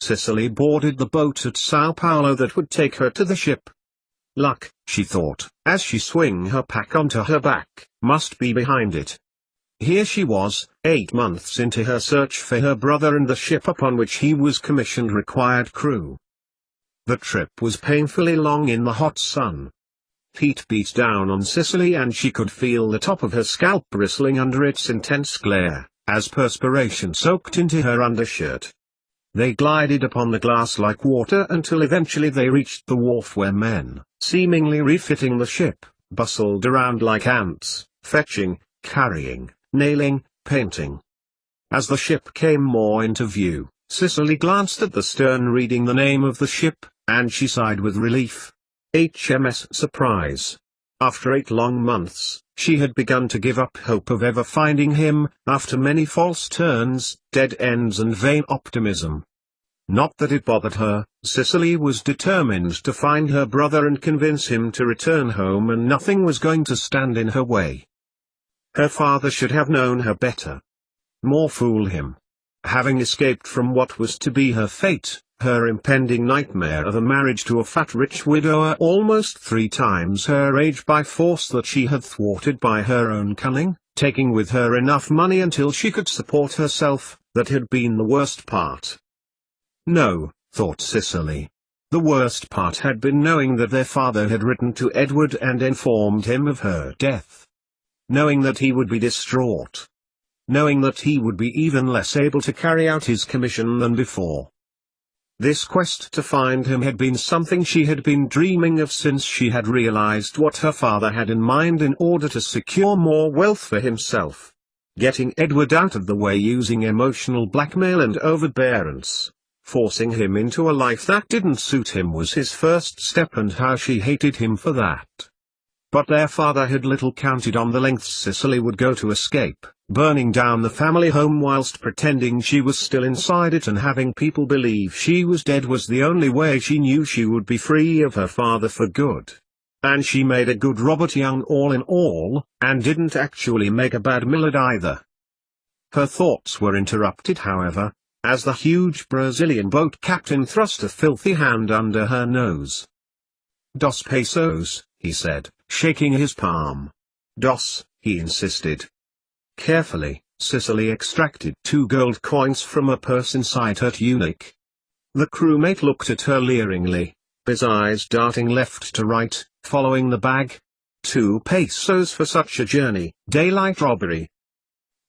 Cicely boarded the boat at Sao Paulo that would take her to the ship. Luck, she thought, as she swung her pack onto her back, must be behind it. Here she was, 8 months into her search for her brother, and the ship upon which he was commissioned required crew. The trip was painfully long in the hot sun. Heat beat down on Cicely and she could feel the top of her scalp bristling under its intense glare, as perspiration soaked into her undershirt. They glided upon the glass like water until eventually they reached the wharf where men, seemingly refitting the ship, bustled around like ants, fetching, carrying, nailing, painting. As the ship came more into view, Cicely glanced at the stern reading the name of the ship, and she sighed with relief. HMS Surprise. After 8 long months, she had begun to give up hope of ever finding him, after many false turns, dead ends and vain optimism. Not that it bothered her, Cicely was determined to find her brother and convince him to return home, and nothing was going to stand in her way. Her father should have known her better. More fool him. Having escaped from what was to be her fate, her impending nightmare of a marriage to a fat rich widower almost 3 times her age by force that she had thwarted by her own cunning, taking with her enough money until she could support herself, that had been the worst part. No, thought Cicely. The worst part had been knowing that their father had written to Edward and informed him of her death. Knowing that he would be distraught. Knowing that he would be even less able to carry out his commission than before. This quest to find him had been something she had been dreaming of since she had realized what her father had in mind in order to secure more wealth for himself. Getting Edward out of the way using emotional blackmail and overbearance. Forcing him into a life that didn't suit him was his first step, and how she hated him for that. But their father had little counted on the lengths Cicely would go to escape, burning down the family home whilst pretending she was still inside it, and having people believe she was dead was the only way she knew she would be free of her father for good. And she made a good Robert Young all in all, and didn't actually make a bad Millard either. Her thoughts were interrupted, however, as the huge Brazilian boat captain thrust a filthy hand under her nose. "Dos pesos," he said, shaking his palm. "Dos," he insisted. Carefully, Cicely extracted 2 gold coins from a purse inside her tunic. The crewmate looked at her leeringly, his eyes darting left to right, following the bag. 2 pesos for such a journey, daylight robbery.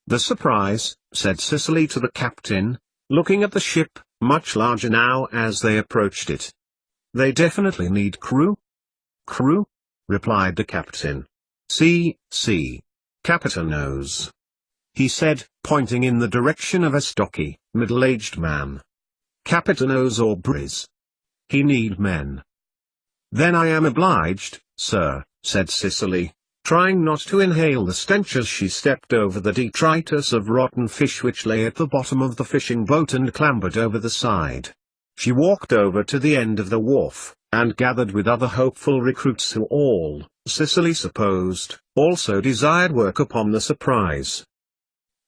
"The Surprise," said Cicely to the captain, looking at the ship, much larger now as they approached it. "They definitely need crew?" "Crew?" replied the captain. "See, Capitanos," he said, pointing in the direction of a stocky, middle-aged man. "Capitanos or bris. He need men." "Then I am obliged, sir," said Cicely, trying not to inhale the stench as she stepped over the detritus of rotten fish which lay at the bottom of the fishing boat and clambered over the side. She walked over to the end of the wharf, and gathered with other hopeful recruits who all, Cicely supposed, also desired work upon the Surprise.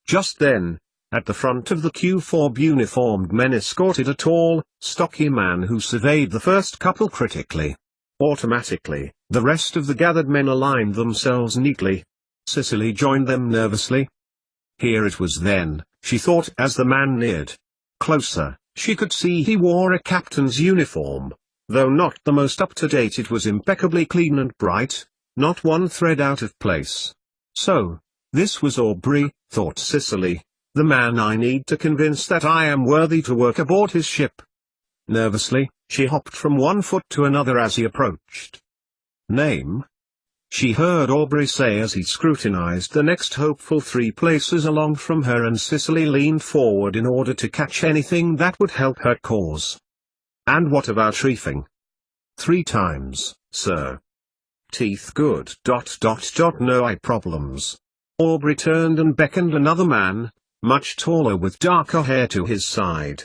Just then, at the front of the queue 4 uniformed men escorted a tall, stocky man who surveyed the first couple critically. Automatically, the rest of the gathered men aligned themselves neatly. Cicely joined them nervously. Here it was then, she thought as the man neared. Closer, she could see he wore a captain's uniform. Though not the most up-to-date, it was impeccably clean and bright, not one thread out of place. So, this was Aubrey, thought Cicely, the man I need to convince that I am worthy to work aboard his ship. Nervously, she hopped from one foot to another as he approached. "Name?" she heard Aubrey say as he scrutinized the next hopeful 3 places along from her, and Cicely leaned forward in order to catch anything that would help her cause. "And what about reefing?" 3 times, sir. Teeth good. No eye problems. Aubrey turned and beckoned another man, much taller with darker hair, to his side.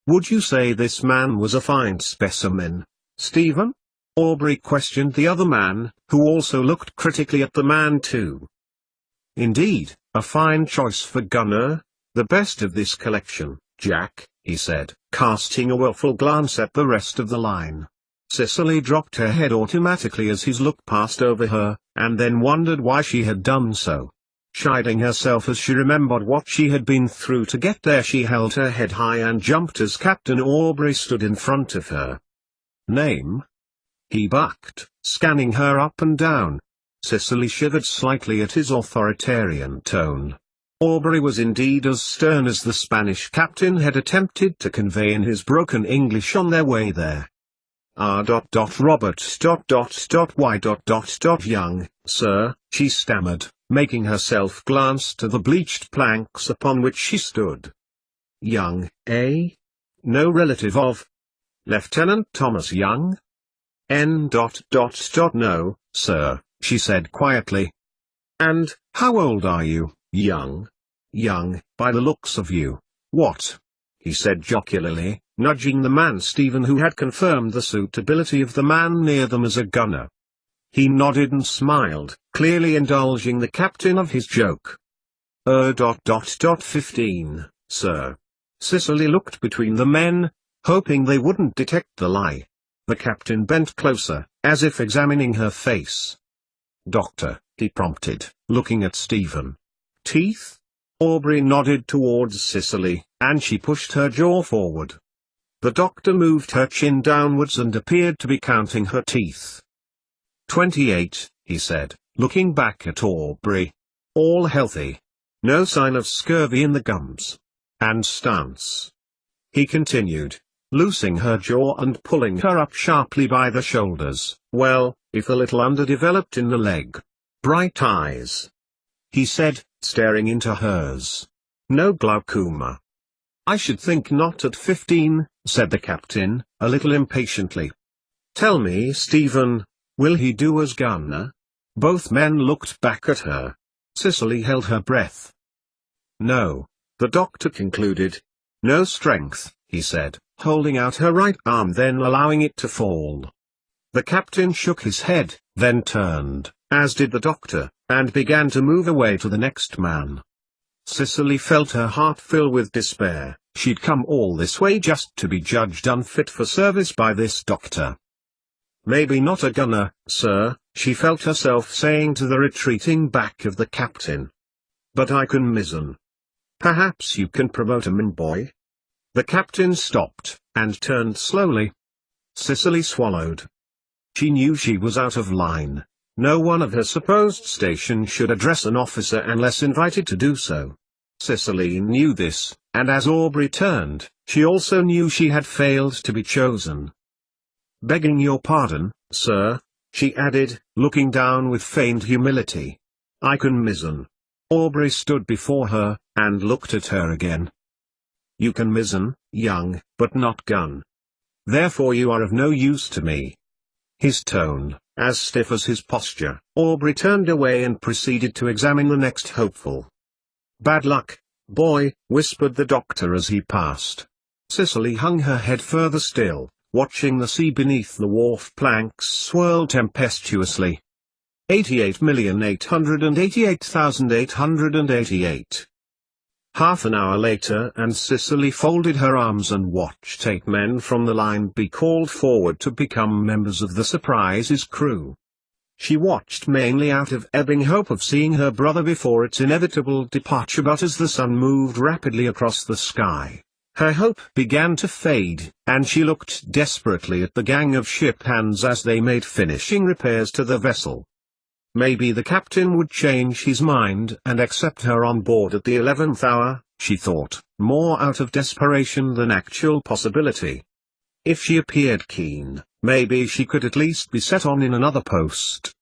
"Would you say this man was a fine specimen, Stephen?" Aubrey questioned the other man, who also looked critically at the man too. "Indeed, a fine choice for gunner, the best of this collection, Jack," he said, casting a willful glance at the rest of the line. Cicely dropped her head automatically as his look passed over her, and then wondered why she had done so. Chiding herself as she remembered what she had been through to get there, she held her head high and jumped as Captain Aubrey stood in front of her. "Name?" he bucked, scanning her up and down. Cicely shivered slightly at his authoritarian tone. Aubrey was indeed as stern as the Spanish captain had attempted to convey in his broken English on their way there. Robert Y. Young, sir, she stammered, making herself glance to the bleached planks upon which she stood. Young, eh? No relative of Lieutenant Thomas Young? No, sir, she said quietly. And, how old are you, Young? Young, by the looks of you. What? He said jocularly, nudging the man Stephen who had confirmed the suitability of the man near them as a gunner. He nodded and smiled, clearly indulging the captain of his joke. 15, sir. Cicely looked between the men, hoping they wouldn't detect the lie. The captain bent closer, as if examining her face. Doctor, he prompted, looking at Stephen. Teeth? Aubrey nodded towards Cicely, and she pushed her jaw forward. The doctor moved her chin downwards and appeared to be counting her teeth. 28, he said, looking back at Aubrey. All healthy. No sign of scurvy in the gums. And stance. He continued, loosing her jaw and pulling her up sharply by the shoulders. Well, if a little underdeveloped in the leg. Bright eyes. He said, staring into hers. No glaucoma. I should think not at 15, said the captain, a little impatiently. Tell me, Stephen, will he do as gunner? Both men looked back at her. Cicely held her breath. No, the doctor concluded. No strength, he said, holding out her right arm then allowing it to fall. The captain shook his head, then turned, as did the doctor, and began to move away to the next man. Cicely felt her heart fill with despair. She'd come all this way just to be judged unfit for service by this doctor. Maybe not a gunner, sir, she felt herself saying to the retreating back of the captain. But I can mizzen. Perhaps you can promote a min boy? The captain stopped, and turned slowly. Cicely swallowed. She knew she was out of line. No one of her supposed station should address an officer unless invited to do so. Cicely knew this, and as Aubrey turned, she also knew she had failed to be chosen. Begging your pardon, sir, she added, looking down with feigned humility. I can mizzen. Aubrey stood before her, and looked at her again. You can mizzen, young, but not gun. Therefore you are of no use to me. His tone, as stiff as his posture, Aubrey turned away and proceeded to examine the next hopeful. Bad luck, boy, whispered the doctor as he passed. Cicely hung her head further still, watching the sea beneath the wharf planks swirl tempestuously. 88,888,888. Half an hour later and Cicely folded her arms and watched 8 men from the line be called forward to become members of the Surprise's crew. She watched mainly out of ebbing hope of seeing her brother before its inevitable departure, but as the sun moved rapidly across the sky, her hope began to fade, and she looked desperately at the gang of ship hands as they made finishing repairs to the vessel. Maybe the captain would change his mind and accept her on board at the 11th hour, she thought, more out of desperation than actual possibility. If she appeared keen, maybe she could at least be set on in another post.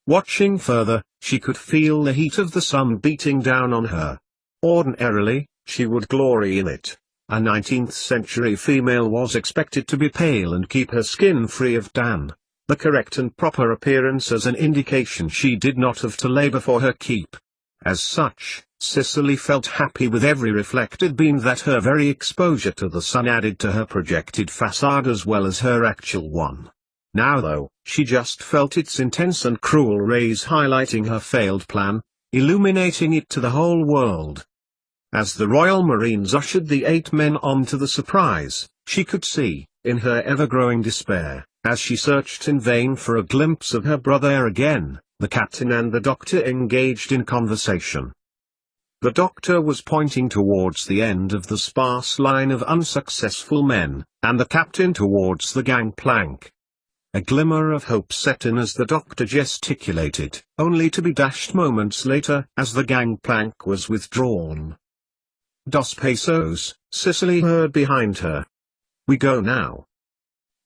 Watching further, she could feel the heat of the sun beating down on her. Ordinarily, she would glory in it. A 19th-century female was expected to be pale and keep her skin free of tan. The correct and proper appearance as an indication she did not have to labor for her keep. As such, Cicely felt happy with every reflected beam that her very exposure to the sun added to her projected facade as well as her actual one. Now though, she just felt its intense and cruel rays highlighting her failed plan, illuminating it to the whole world. As the Royal Marines ushered the 8 men onto the Surprise, she could see, in her ever-growing despair, as she searched in vain for a glimpse of her brother again, the captain and the doctor engaged in conversation. The doctor was pointing towards the end of the sparse line of unsuccessful men, and the captain towards the gangplank. A glimmer of hope set in as the doctor gesticulated, only to be dashed moments later as the gangplank was withdrawn. "Dos pesos," Cicely heard behind her. "We go now."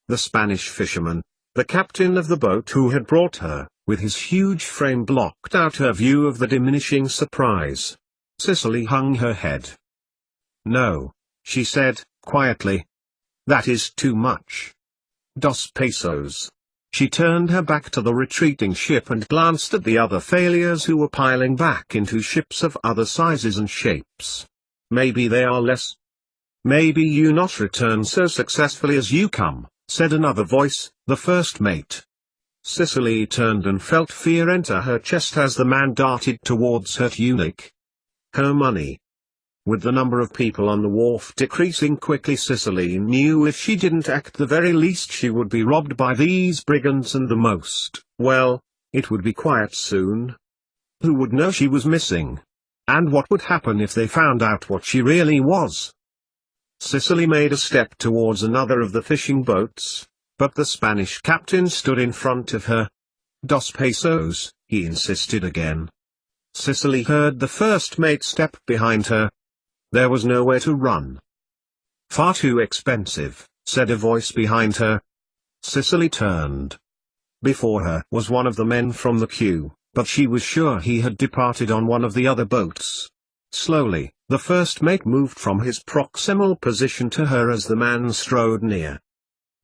The Spanish fisherman, the captain of the boat who had brought her, with his huge frame blocked out her view of the diminishing Surprise. Cicely hung her head. "No," she said, quietly. "That is too much. Dos pesos." She turned her back to the retreating ship and glanced at the other failures who were piling back into ships of other sizes and shapes. "Maybe they are less. Maybe you not return so successfully as you come," said another voice, the first mate. Cicely turned and felt fear enter her chest as the man darted towards her tunic. Her money. With the number of people on the wharf decreasing quickly, Cicely knew if she didn't act the very least she would be robbed by these brigands, and the most, well, it would be quiet soon. Who would know she was missing? And what would happen if they found out what she really was? Cicely made a step towards another of the fishing boats, but the Spanish captain stood in front of her. "Dos pesos," he insisted again. Cicely heard the first mate step behind her. There was nowhere to run. "Far too expensive," said a voice behind her. Cicely turned. Before her was one of the men from the queue, but she was sure he had departed on one of the other boats. Slowly, the first mate moved from his proximal position to her as the man strode near.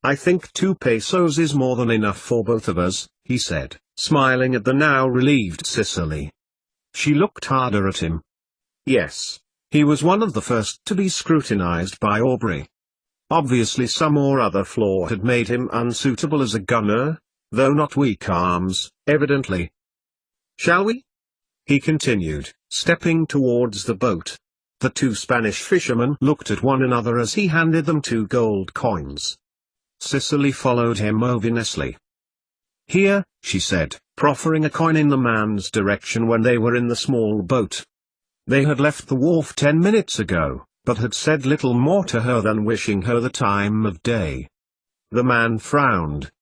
"I think 2 pesos is more than enough for both of us," he said, smiling at the now relieved Cicely. She looked harder at him. Yes. He was one of the first to be scrutinized by Aubrey. Obviously some or other flaw had made him unsuitable as a gunner, though not weak arms, evidently. "Shall we?" he continued, stepping towards the boat. The 2 Spanish fishermen looked at one another as he handed them 2 gold coins. Cicely followed him ominously. "Here," she said, proffering a coin in the man's direction when they were in the small boat. They had left the wharf 10 minutes ago, but had said little more to her than wishing her the time of day. The man frowned.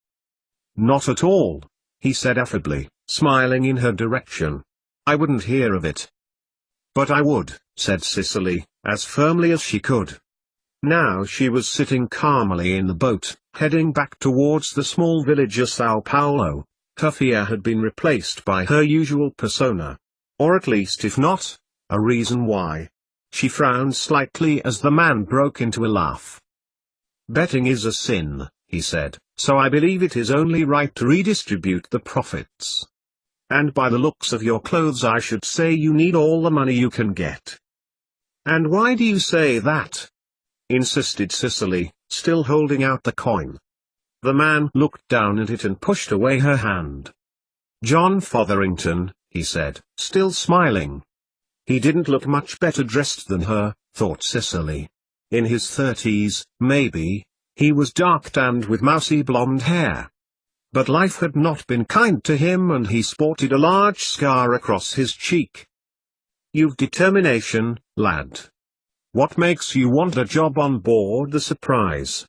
"Not at all," he said affably, smiling in her direction. "I wouldn't hear of it." "But I would," said Cicely, as firmly as she could. Now she was sitting calmly in the boat, heading back towards the small village of Sao Paulo. Her fear had been replaced by her usual persona. Or at least, if not, a reason why. She frowned slightly as the man broke into a laugh. "Betting is a sin," he said, "so I believe it is only right to redistribute the profits. And by the looks of your clothes I should say you need all the money you can get." "And why do you say that?" insisted Cicely, still holding out the coin. The man looked down at it and pushed away her hand. "John Fotherington," he said, still smiling. He didn't look much better dressed than her, thought Cicely. In his 30s, maybe. He was dark-tanned with mousy blonde hair. But life had not been kind to him, and he sported a large scar across his cheek. "You've determination, lad. What makes you want a job on board the Surprise?"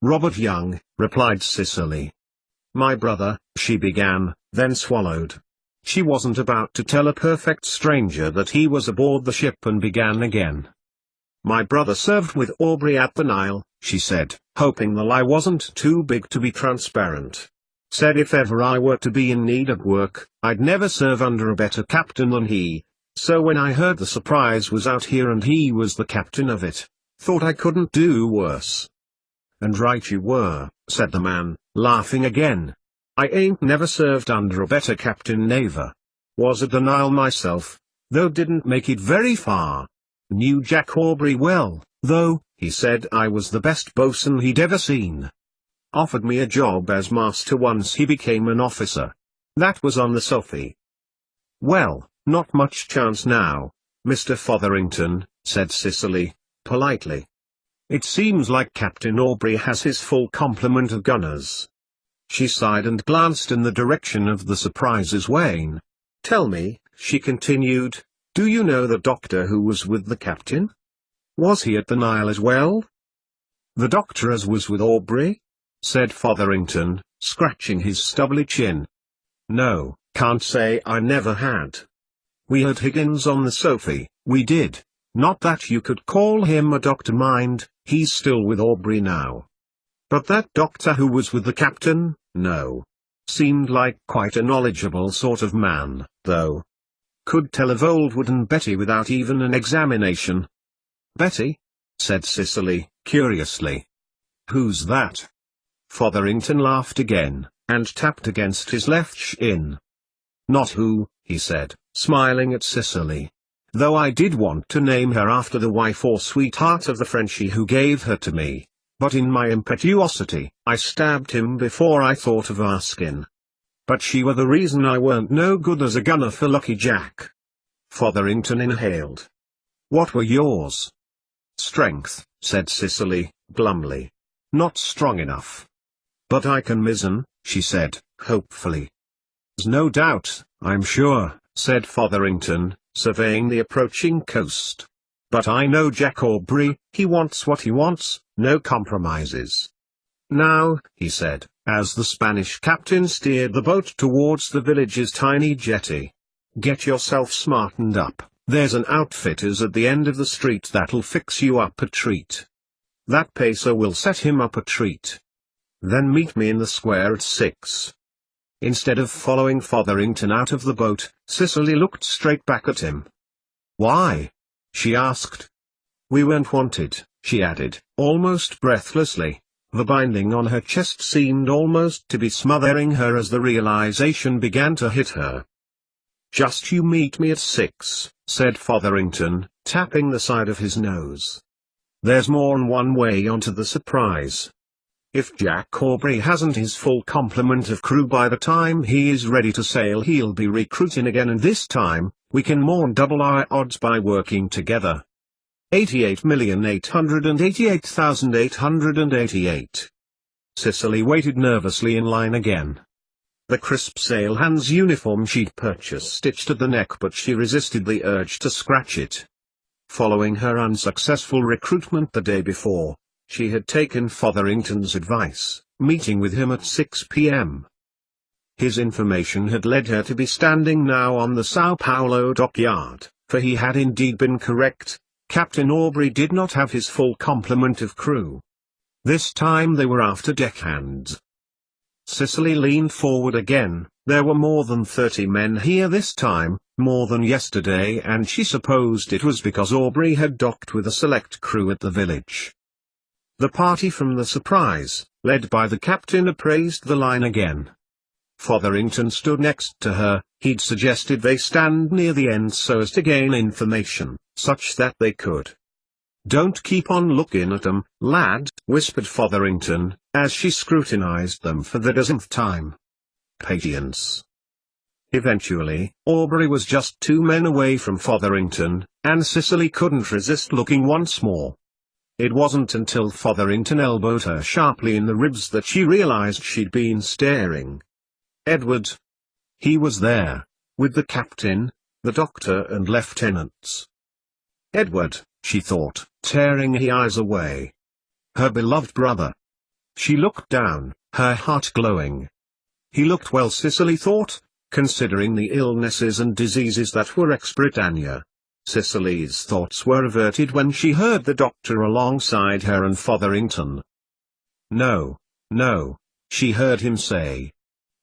"Robert Young," replied Cicely. "My brother," she began, then swallowed. She wasn't about to tell a perfect stranger that he was aboard the ship, and began again. "My brother served with Aubrey at the Nile," she said, hoping the lie wasn't too big to be transparent. "Said if ever I were to be in need of work, I'd never serve under a better captain than he. So when I heard the Surprise was out here and he was the captain of it, thought I couldn't do worse." "And right you were," said the man, laughing again. "I ain't never served under a better captain never. Was at the Nile myself, though didn't make it very far. Knew Jack Aubrey well, though, he said I was the best bosun he'd ever seen. Offered me a job as master once he became an officer. That was on the Sophie. Well, not much chance now, Mr. Fotherington," said Cicely, politely. "It seems like Captain Aubrey has his full complement of gunners." She sighed and glanced in the direction of the Surprise's Wayne. "Tell me," she continued, "do you know the doctor who was with the captain? Was he at the Nile as well?" "The doctor as was with Aubrey?" said Fotherington, scratching his stubbly chin. "No, can't say I never had. We had Higgins on the Sophie, we did. Not that you could call him a doctor, mind, he's still with Aubrey now. But that doctor who was with the captain, no. Seemed like quite a knowledgeable sort of man, though. Could tell of old wooden Betty without even an examination." "Betty?" said Cicely, curiously. "Who's that?" Fotherington laughed again, and tapped against his left shin. "Not who," he said, smiling at Cicely. "Though I did want to name her after the wife or sweetheart of the Frenchie who gave her to me. But in my impetuosity, I stabbed him before I thought of asking. But she were the reason I weren't no good as a gunner for Lucky Jack." Fotherington inhaled. "What were yours?" "Strength," said Cicely, glumly. "Not strong enough." "But I can mizzen," she said, hopefully. "There's no doubt, I'm sure," said Fotherington, surveying the approaching coast. "But I know Jack Aubrey, he wants what he wants, no compromises. Now," he said, as the Spanish captain steered the boat towards the village's tiny jetty, "get yourself smartened up, there's an outfitter's at the end of the street that'll fix you up a treat. That pacer will set him up a treat. Then meet me in the square at 6. Instead of following Fotherington out of the boat, Cicely looked straight back at him. "Why?" she asked. "We weren't wanted," she added, almost breathlessly. The binding on her chest seemed almost to be smothering her as the realization began to hit her. "Just you meet me at 6, said Fotherington, tapping the side of his nose. "There's more'n one way onto the Surprise. If Jack Aubrey hasn't his full complement of crew by the time he is ready to sail, he'll be recruiting again, and this time, we can more than double our odds by working together. 88,888,888. Cicely waited nervously in line again. The crisp sailhands uniform she'd purchased stitched at the neck, but she resisted the urge to scratch it. Following her unsuccessful recruitment the day before, she had taken Fotherington's advice, meeting with him at 6 p.m. His information had led her to be standing now on the Sao Paulo dockyard, for he had indeed been correct. Captain Aubrey did not have his full complement of crew. This time they were after deckhands. Cicely leaned forward again. There were more than 30 men here this time, more than yesterday, and she supposed it was because Aubrey had docked with a select crew at the village. The party from the Surprise, led by the captain, appraised the line again. Fotherington stood next to her. He'd suggested they stand near the end so as to gain information, such that they could. "Don't keep on looking at 'em, lad," whispered Fotherington, as she scrutinized them for the dozenth time. "Patience." Eventually, Aubrey was just 2 men away from Fotherington, and Cicely couldn't resist looking once more. It wasn't until Fotherington elbowed her sharply in the ribs that she realized she'd been staring. Edward. He was there, with the captain, the doctor and lieutenants. Edward, she thought, tearing her eyes away. Her beloved brother. She looked down, her heart glowing. He looked well, Cicely thought, considering the illnesses and diseases that were ex-Britannia. Cicely's thoughts were averted when she heard the doctor alongside her and Fotherington. "No, no," she heard him say.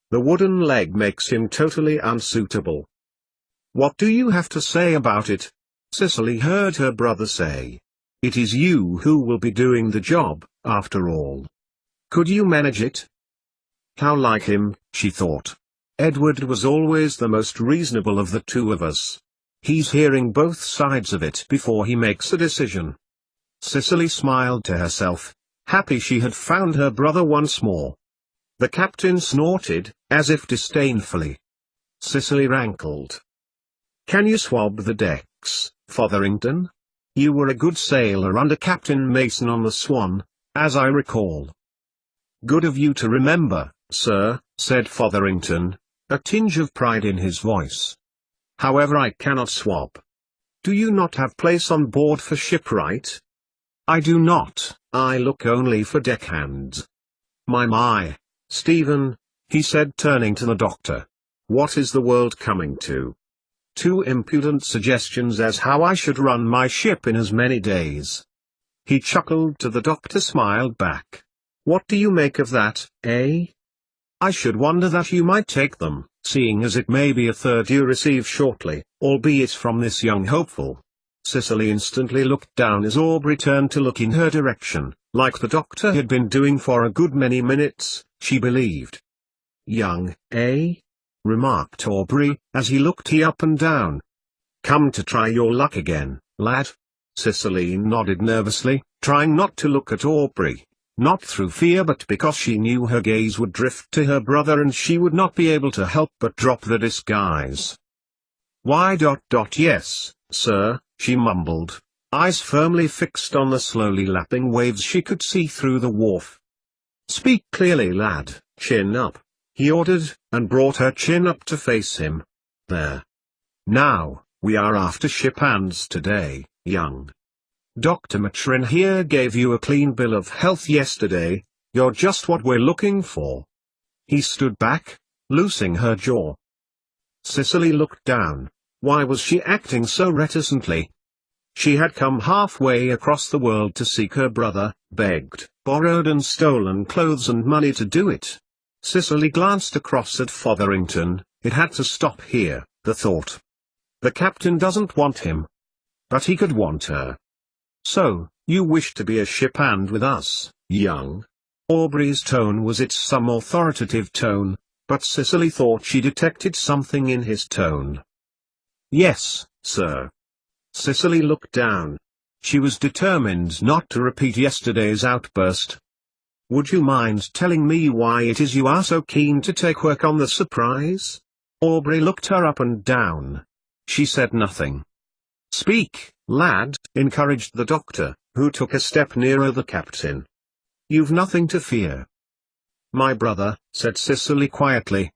"The wooden leg makes him totally unsuitable." "What do you have to say about it?" Cicely heard her brother say. "It is you who will be doing the job, after all. Could you manage it?" How like him, she thought. Edward was always the most reasonable of the two of us. He's hearing both sides of it before he makes a decision. Cicely smiled to herself, happy she had found her brother once more. The captain snorted, as if disdainfully. Cicely rankled. "Can you swab the decks, Fotherington?" You were a good sailor under Captain Mason on the Swan, as I recall. Good of you to remember, sir, said Fotherington, a tinge of pride in his voice. However, I cannot swap. Do you not have place on board for shipwright? I do not, I look only for deckhands. My, Stephen, he said turning to the doctor. What is the world coming to? 2 impudent suggestions as how I should run my ship in as many days. He chuckled till the doctor smiled back. What do you make of that, eh? I should wonder that you might take them, seeing as it may be a third you receive shortly, albeit from this young hopeful. Cicely instantly looked down as Aubrey turned to look in her direction, like the doctor had been doing for a good many minutes, she believed. Young, eh? Remarked Aubrey, as he looked up and down. Come to try your luck again, lad? Cicely nodded nervously, trying not to look at Aubrey, not through fear but because she knew her gaze would drift to her brother and she would not be able to help but drop the disguise. Why yes, sir, she mumbled, eyes firmly fixed on the slowly lapping waves she could see through the wharf. Speak clearly, lad, chin up, he ordered, and brought her chin up to face him. There. Now, we are after ship hands today, young. Dr. Matrin here gave you a clean bill of health yesterday, you're just what we're looking for. He stood back, loosing her jaw. Cicely looked down. Why was she acting so reticently? She had come halfway across the world to seek her brother, begged, borrowed and stolen clothes and money to do it. Cicely glanced across at Fotherington. It had to stop here, the thought. The captain doesn't want him. But he could want her. So, you wish to be a ship hand with us, young? Aubrey's tone was its some authoritative tone, but Cicely thought she detected something in his tone. Yes, sir. Cicely looked down. She was determined not to repeat yesterday's outburst. Would you mind telling me why it is you are so keen to take work on the Surprise? Aubrey looked her up and down. She said nothing. Speak, lad, encouraged the doctor, who took a step nearer the captain. You've nothing to fear. My brother, said Cicely quietly.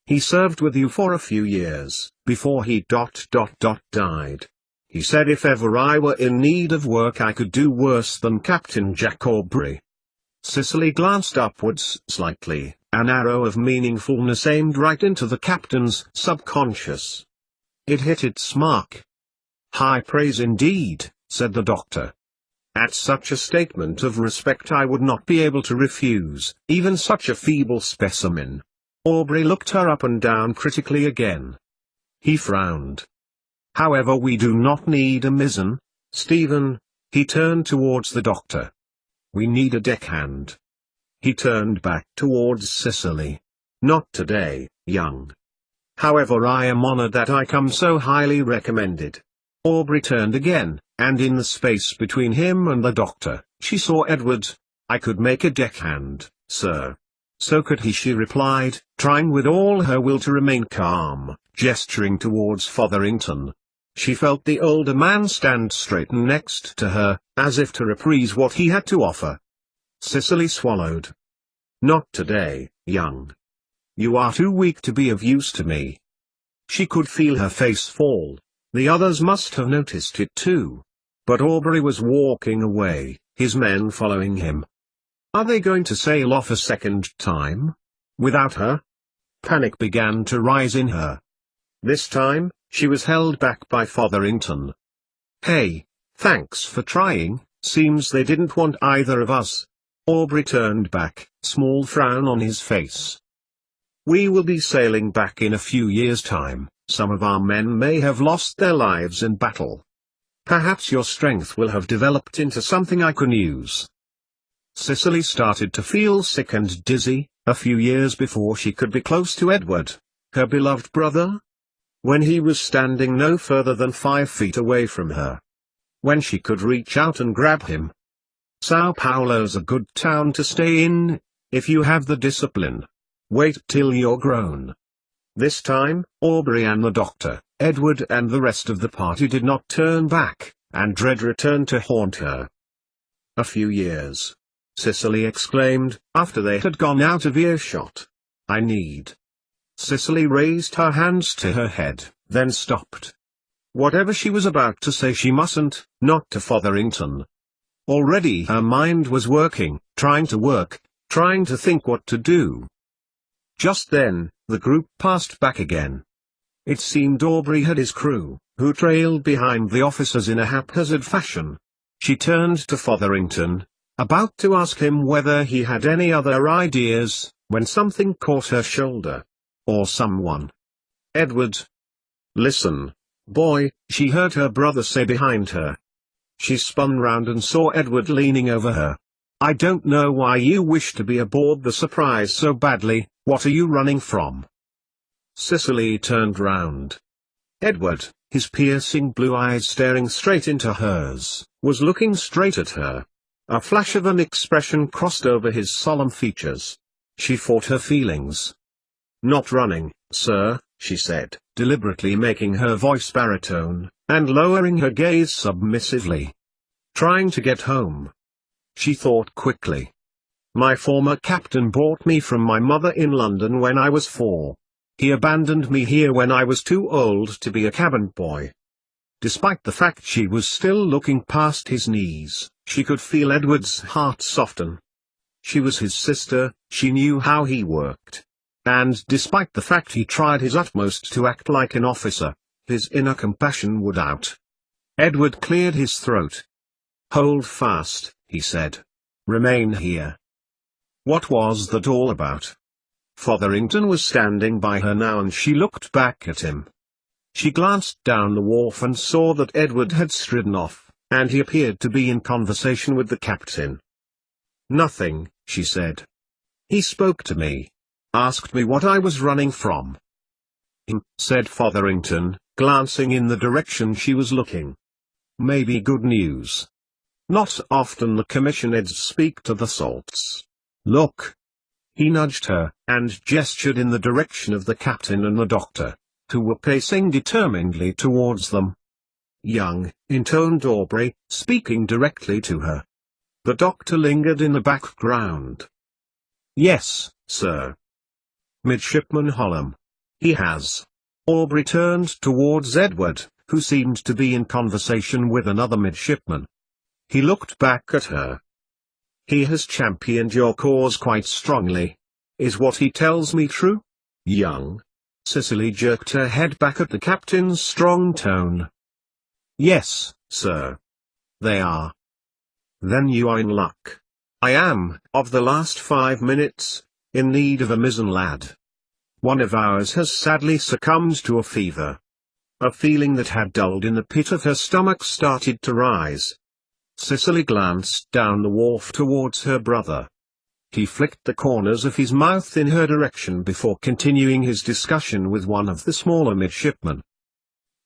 He served with you for a few years, before he died. He said if ever I were in need of work I could do worse than Captain Jack Aubrey. Cicely glanced upwards slightly, an arrow of meaningfulness aimed right into the captain's subconscious. It hit its mark. High praise indeed, said the doctor. At such a statement of respect I would not be able to refuse, even such a feeble specimen. Aubrey looked her up and down critically again. He frowned. However, we do not need a mizzen, Stephen. He turned towards the doctor. We need a deckhand. He turned back towards Cicely. Not today, young. However, I am honored that I come so highly recommended. Aubrey turned again, and in the space between him and the doctor, she saw Edward. I could make a deckhand, sir. So could he, she replied, trying with all her will to remain calm, gesturing towards Fotherington. She felt the older man stand straight next to her, as if to reprise what he had to offer. Cicely swallowed. Not today, young. You are too weak to be of use to me. She could feel her face fall. The others must have noticed it too. But Aubrey was walking away, his men following him. Are they going to sail off a second time? Without her? Panic began to rise in her. This time, she was held back by Fotherington. Hey, thanks for trying, seems they didn't want either of us. Aubrey turned back, small frown on his face. We will be sailing back in a few years' time. Some of our men may have lost their lives in battle. Perhaps your strength will have developed into something I can use. Cicely started to feel sick and dizzy, a few years before she could be close to Edward, her beloved brother. When he was standing no further than 5 feet away from her. When she could reach out and grab him. Sao Paulo's a good town to stay in, if you have the discipline. Wait till you're grown. This time, Aubrey and the doctor, Edward and the rest of the party did not turn back, and dread returned to haunt her. "A few years," Cicely exclaimed, after they had gone out of earshot. "I need—" Cicely raised her hands to her head, then stopped. Whatever she was about to say she mustn't, not to Fotherington. Already her mind was working, trying to think what to do. Just then, the group passed back again. It seemed Aubrey had his crew, who trailed behind the officers in a haphazard fashion. She turned to Fotherington, about to ask him whether he had any other ideas, when something caught her shoulder. Or someone. "Edward. Listen, boy," she heard her brother say behind her. She spun round and saw Edward leaning over her. "I don't know why you wish to be aboard the Surprise so badly. What are you running from?" Cicely turned round. Edward, his piercing blue eyes staring straight into hers, was looking straight at her. A flash of an expression crossed over his solemn features. She fought her feelings. "Not running, sir," she said, deliberately making her voice baritone, and lowering her gaze submissively. "Trying to get home." She thought quickly. "My former captain bought me from my mother in London when I was 4. He abandoned me here when I was too old to be a cabin boy." Despite the fact she was still looking past his knees, she could feel Edward's heart soften. She was his sister, she knew how he worked. And despite the fact he tried his utmost to act like an officer, his inner compassion would out. Edward cleared his throat. "Hold fast," he said. "Remain here." What was that all about? Fotherington was standing by her now and she looked back at him. She glanced down the wharf and saw that Edward had stridden off, and he appeared to be in conversation with the captain. "Nothing," she said. "He spoke to me. Asked me what I was running from." Said Fotherington, glancing in the direction she was looking. "Maybe good news. Not often the commissioneds speak to the salts. Look." He nudged her, and gestured in the direction of the captain and the doctor, who were pacing determinedly towards them. "Young," intoned Aubrey, speaking directly to her. The doctor lingered in the background. "Yes, sir." "Midshipman Hollam. He has." Aubrey turned towards Edward, who seemed to be in conversation with another midshipman. He looked back at her. "He has championed your cause quite strongly. Is what he tells me true?" "Young?" Cicely jerked her head back at the captain's strong tone. "Yes, sir. They are." "Then you are in luck. I am, of the last 5 minutes, in need of a mizzen lad. One of ours has sadly succumbed to a fever." A feeling that had dulled in the pit of her stomach started to rise. Cicely glanced down the wharf towards her brother. He flicked the corners of his mouth in her direction before continuing his discussion with one of the smaller midshipmen.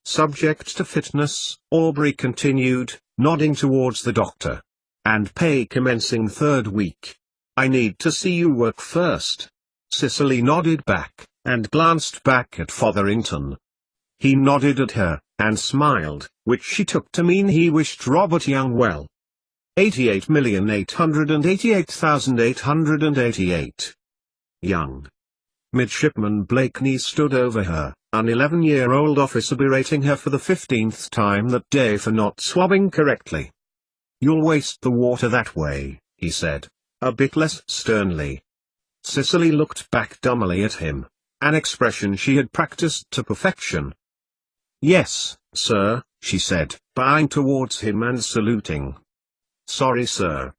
"Subject to fitness," Aubrey continued, nodding towards the doctor. "And pay commencing 3rd week. I need to see you work first." Cicely nodded back, and glanced back at Fotherington. He nodded at her, and smiled, which she took to mean he wished Robert Young well. 88,888,888. Young. Midshipman Blakeney stood over her, an 11-year-old officer berating her for the 15th time that day for not swabbing correctly. "You'll waste the water that way," he said, a bit less sternly. Cicely looked back dumbly at him, an expression she had practiced to perfection. "Yes, sir," she said, bowing towards him and saluting. "Sorry, sir."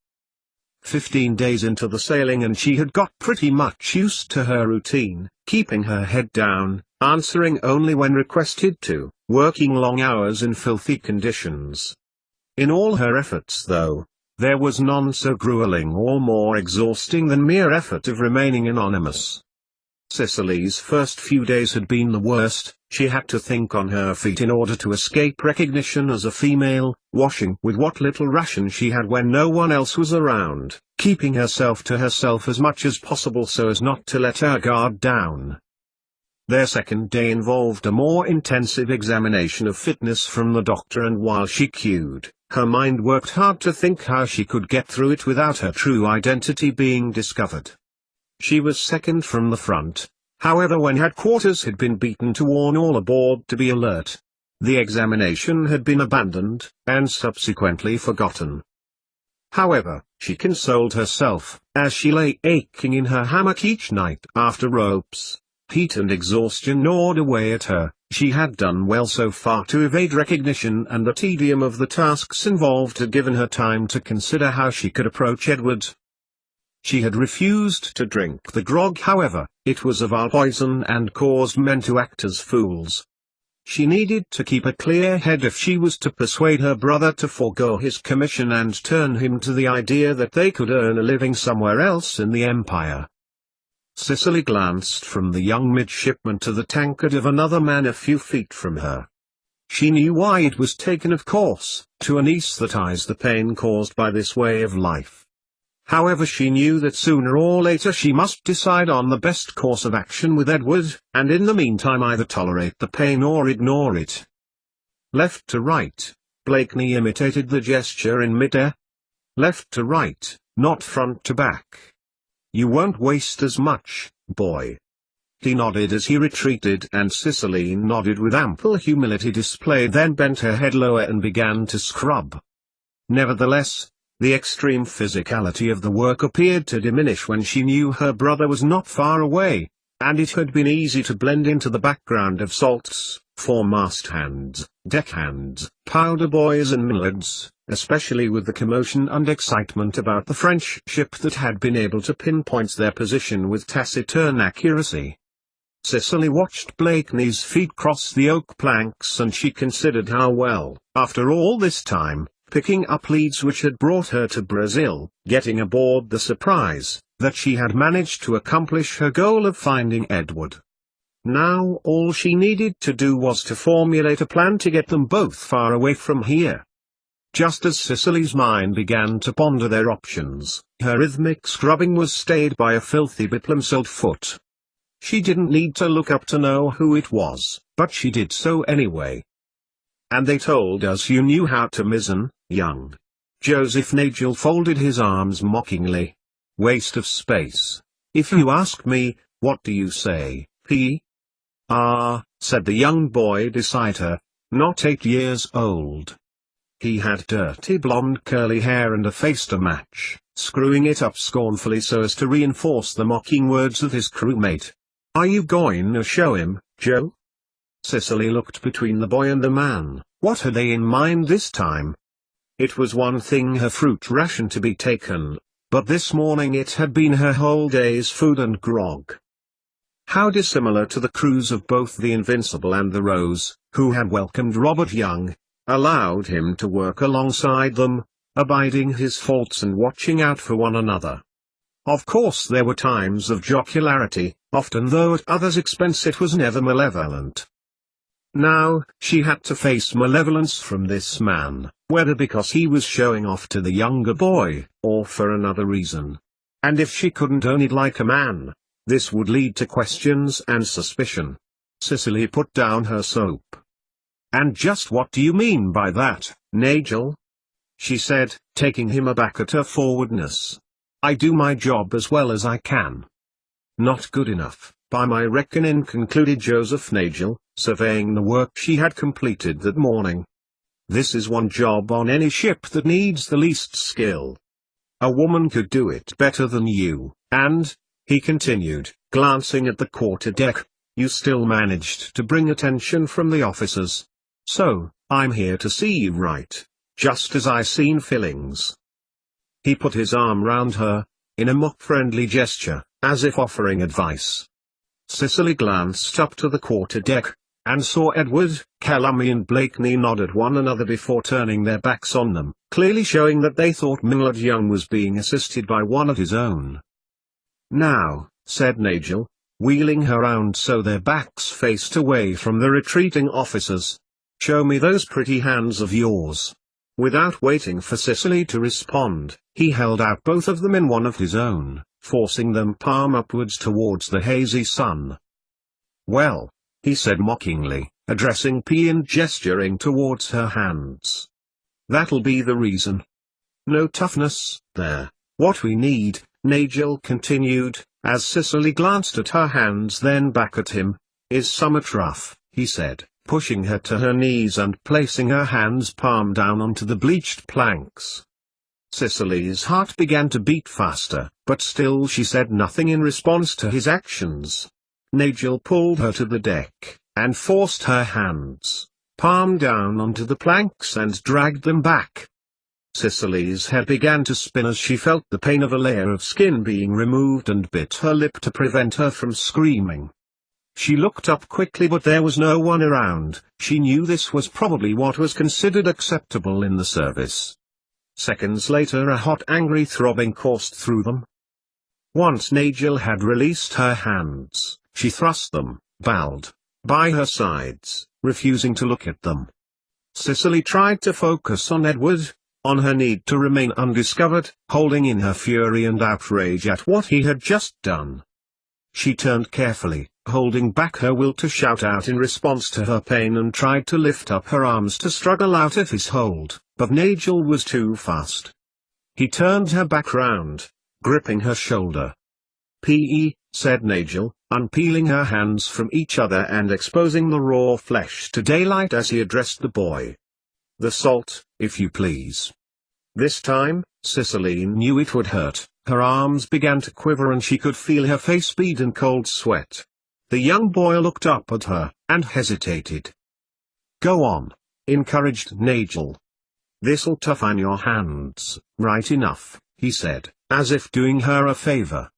15 days into the sailing and she had got pretty much used to her routine, keeping her head down, answering only when requested to, working long hours in filthy conditions. In all her efforts though, there was none so grueling or more exhausting than mere effort of remaining anonymous. Cicely's first few days had been the worst. She had to think on her feet in order to escape recognition as a female, washing with what little ration she had when no one else was around, keeping herself to herself as much as possible so as not to let her guard down. Their second day involved a more intensive examination of fitness from the doctor, and while she queued, her mind worked hard to think how she could get through it without her true identity being discovered. She was second from the front, however, when headquarters had been beaten to warn all aboard to be alert. The examination had been abandoned, and subsequently forgotten. However, she consoled herself, as she lay aching in her hammock each night after ropes, heat and exhaustion gnawed away at her. She had done well so far to evade recognition, and the tedium of the tasks involved had given her time to consider how she could approach Edward. She had refused to drink the grog, however, it was a vile poison and caused men to act as fools. She needed to keep a clear head if she was to persuade her brother to forego his commission and turn him to the idea that they could earn a living somewhere else in the Empire. Cicely glanced from the young midshipman to the tankard of another man a few feet from her. She knew why it was taken, of course, to anesthetize the pain caused by this way of life. However, she knew that sooner or later she must decide on the best course of action with Edward, and in the meantime either tolerate the pain or ignore it. Left to right, Blakeney imitated the gesture in midair. Left to right, not front to back. You won't waste as much, boy. He nodded as he retreated, and Cicely nodded with ample humility displayed, then bent her head lower and began to scrub. Nevertheless, the extreme physicality of the work appeared to diminish when she knew her brother was not far away, and it had been easy to blend into the background of salts, foremast hands, deckhands, powder boys and milliards, especially with the commotion and excitement about the French ship that had been able to pinpoint their position with taciturn accuracy. Cicely watched Blakeney's feet cross the oak planks, and she considered how well, after all this time, picking up leads which had brought her to Brazil, getting aboard the Surprise, that she had managed to accomplish her goal of finding Edward. Now all she needed to do was to formulate a plan to get them both far away from here. Just as Cicely's mind began to ponder their options, her rhythmic scrubbing was stayed by a filthy biplimsold foot. She didn't need to look up to know who it was, but she did so anyway. And they told us you knew how to mizzen, young. Joseph Nagel folded his arms mockingly. Waste of space. If you ask me, what do you say, P? Ah, said the young boy beside her, not 8 years old. He had dirty blonde curly hair and a face to match, screwing it up scornfully so as to reinforce the mocking words of his crewmate. Are you going to show him, Joe? Cicely looked between the boy and the man. What had they in mind this time? It was one thing her fruit ration to be taken, but this morning it had been her whole day's food and grog. How dissimilar to the crews of both the Invincible and the Rose, who had welcomed Robert Young, allowed him to work alongside them, abiding his faults and watching out for one another. Of course there were times of jocularity, often though at others' expense it was never malevolent. Now, she had to face malevolence from this man, whether because he was showing off to the younger boy, or for another reason. And if she couldn't own it like a man, this would lead to questions and suspicion. Cicely put down her soap. And just what do you mean by that, Nagel? She said, taking him aback at her forwardness. I do my job as well as I can. Not good enough, by my reckoning, concluded Joseph Nagel, surveying the work she had completed that morning. This is one job on any ship that needs the least skill. A woman could do it better than you, and, he continued, glancing at the quarterdeck, you still managed to bring attention from the officers. So, I'm here to see you right, just as I seen Fillings. He put his arm round her, in a mock-friendly gesture, as if offering advice. Cicely glanced up to the quarterdeck, and saw Edward, Calamy and Blakeney nod at one another before turning their backs on them, clearly showing that they thought Millard Young was being assisted by one of his own. Now, said Nagel, wheeling her round so their backs faced away from the retreating officers, show me those pretty hands of yours. Without waiting for Cicely to respond, he held out both of them in one of his own, forcing them palm upwards towards the hazy sun. Well, he said mockingly, addressing P and gesturing towards her hands. That'll be the reason. No toughness, there. What we need, Nigel continued, as Cicely glanced at her hands then back at him, is somewhat rough, he said, pushing her to her knees and placing her hands palm down onto the bleached planks. Cicely's heart began to beat faster, but still she said nothing in response to his actions. Nigel pulled her to the deck, and forced her hands, palm down onto the planks and dragged them back. Cicely's head began to spin as she felt the pain of a layer of skin being removed and bit her lip to prevent her from screaming. She looked up quickly but there was no one around. She knew this was probably what was considered acceptable in the service. Seconds later a hot angry throbbing coursed through them. Once Nigel had released her hands, she thrust them, bowed, by her sides, refusing to look at them. Cicely tried to focus on Edward, on her need to remain undiscovered, holding in her fury and outrage at what he had just done. She turned carefully, holding back her will to shout out in response to her pain and tried to lift up her arms to struggle out of his hold, but Nigel was too fast. He turned her back round, gripping her shoulder. "P.E.," said Nigel, unpeeling her hands from each other and exposing the raw flesh to daylight as he addressed the boy. "The salt, if you please." This time, Cicely knew it would hurt. Her arms began to quiver and she could feel her face bead in cold sweat. The young boy looked up at her, and hesitated. "Go on," encouraged Nigel. "This'll toughen your hands, right enough," he said, as if doing her a favor.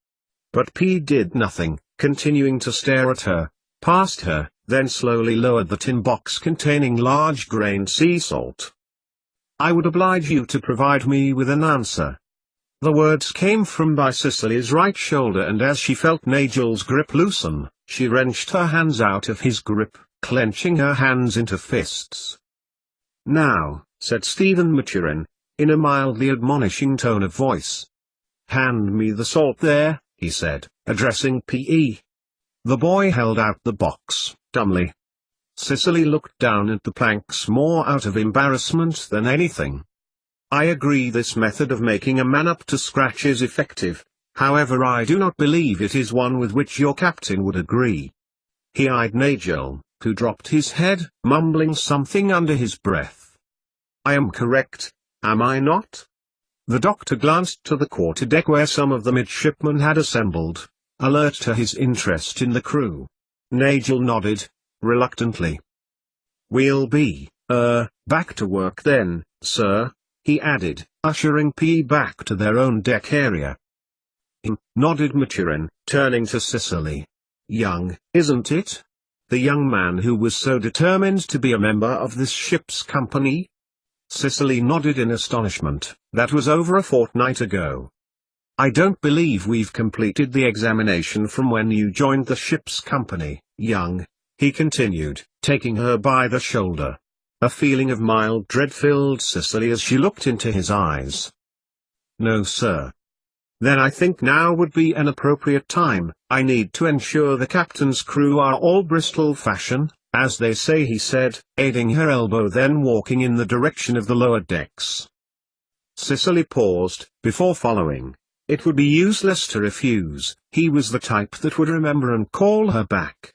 But P did nothing, continuing to stare at her, past her, then slowly lowered the tin box containing large-grained sea salt. "I would oblige you to provide me with an answer." The words came from by Cicely's right shoulder and as she felt Nigel's grip loosen, she wrenched her hands out of his grip, clenching her hands into fists. "Now," said Stephen Maturin, in a mildly admonishing tone of voice. "Hand me the salt there," he said, addressing P.E. The boy held out the box, dumbly. Cicely looked down at the planks more out of embarrassment than anything. "I agree this method of making a man up to scratch is effective, however I do not believe it is one with which your captain would agree." He eyed Nigel, who dropped his head, mumbling something under his breath. "I am correct, am I not?" The doctor glanced to the quarterdeck where some of the midshipmen had assembled, alert to his interest in the crew. Nigel nodded, reluctantly. "We'll be, back to work then, sir," he added, ushering P back to their own deck area. Nodded Maturin, turning to Cicely. "Young, isn't it? The young man who was so determined to be a member of this ship's company?" Cicely nodded in astonishment. "That was over a fortnight ago." "I don't believe we've completed the examination from when you joined the ship's company, young," he continued, taking her by the shoulder. A feeling of mild dread filled Cicely as she looked into his eyes. "No, sir." "Then I think now would be an appropriate time. I need to ensure the captain's crew are all Bristol fashion, as they say," he said, aiding her elbow then walking in the direction of the lower decks. Cicely paused, before following. It would be useless to refuse, he was the type that would remember and call her back.